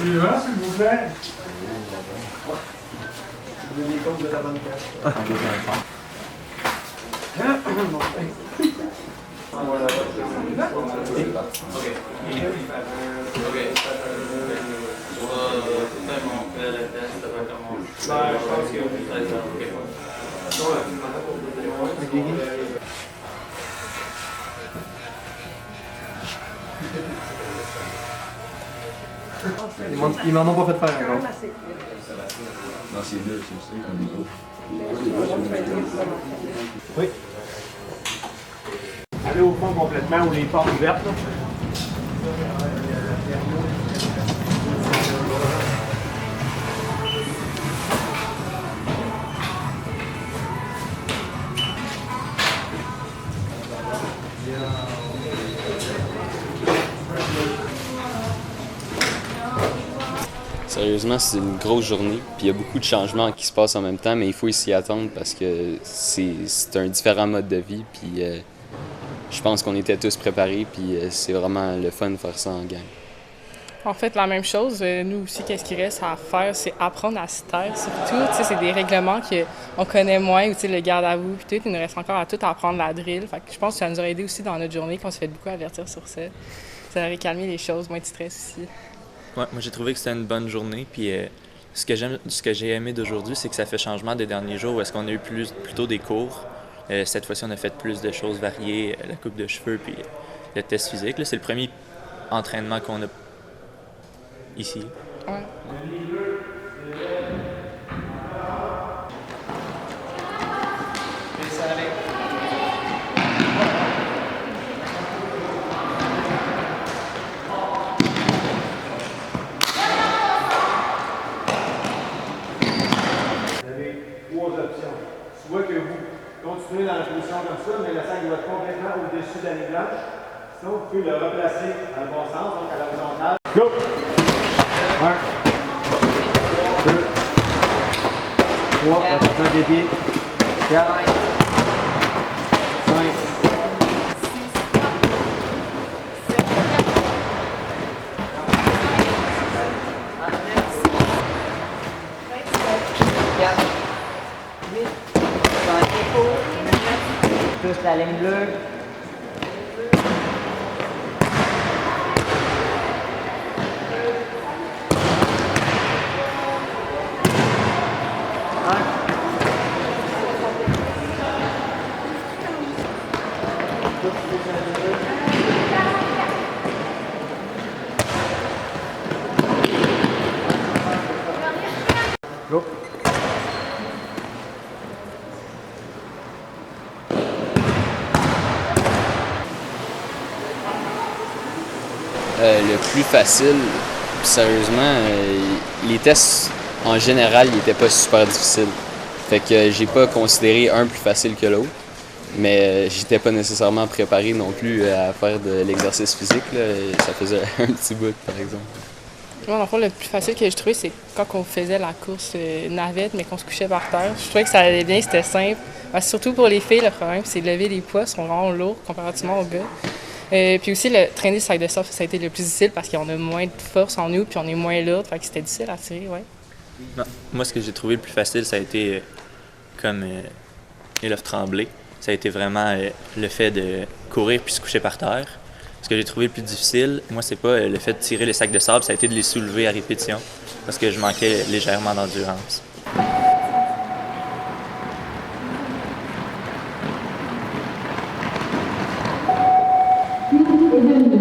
Suivant, s'il vous plaît. Ils m'en ont pas fait faire encore. Non, c'est deux, c'est ça, comme nous autres. Oui. Allez au fond complètement ou les portes ouvertes. Là. Sérieusement, c'est une grosse journée, puis il y a beaucoup de changements qui se passent en même temps, mais il faut s'y attendre parce que c'est un différent mode de vie, puis je pense qu'on était tous préparés, puis c'est vraiment le fun de faire ça en gang. En fait, la même chose. Nous aussi, qu'est-ce qu'il reste à faire, c'est apprendre à se taire, surtout. C'est des règlements qu'on connaît moins, ou le garde à vous, puis tout. Il nous reste encore à tout apprendre la drill. Fait que je pense que ça nous aurait aidé aussi dans notre journée, qu'on se fait beaucoup avertir sur ça. Ça aurait calmé les choses, moins de stress aussi. Ouais, moi j'ai trouvé que c'était une bonne journée. Puis ce que j'ai aimé d'aujourd'hui, c'est que ça fait changement des derniers jours où est-ce qu'on a eu plutôt des cours. Cette fois-ci, on a fait plus de choses variées, la coupe de cheveux, puis le test physique. Là, c'est le premier entraînement qu'on a ici. Ouais. Soit que vous continuez dans la position comme ça, mais le sac doit être complètement au-dessus de la ligne blanche. Sinon, vous pouvez le replacer dans le bon sens, donc à l'horizontale. Go! 1, 2, 3, attention des pieds. 4, 5, 6, plus la ligne bleue. Go. Le plus facile, sérieusement, les tests en général, ils n'étaient pas super difficiles. Fait que j'ai pas considéré un plus facile que l'autre, mais j'étais pas nécessairement préparé non plus à faire de l'exercice physique. Là. Ça faisait un petit bout, par exemple. Moi, dans le fond, le plus facile que j'ai trouvé, c'est quand on faisait la course navette, mais qu'on se couchait par terre. Je trouvais que ça allait bien, c'était simple. Surtout pour les filles, le problème, c'est de lever les poids, sont vraiment lourds comparativement aux gars. Puis aussi, le traîner le sac de surf, ça a été le plus difficile parce qu'on a moins de force en nous, puis on est moins lourd. Fait que c'était difficile à tirer, ouais. Non, moi, ce que j'ai trouvé le plus facile, ça a été comme Élève Tremblay. Ça a été vraiment le fait de courir puis se coucher par terre. Ce que j'ai trouvé le plus difficile, moi, c'est pas le fait de tirer les sacs de sable, ça a été de les soulever à répétition parce que je manquais légèrement d'endurance. Et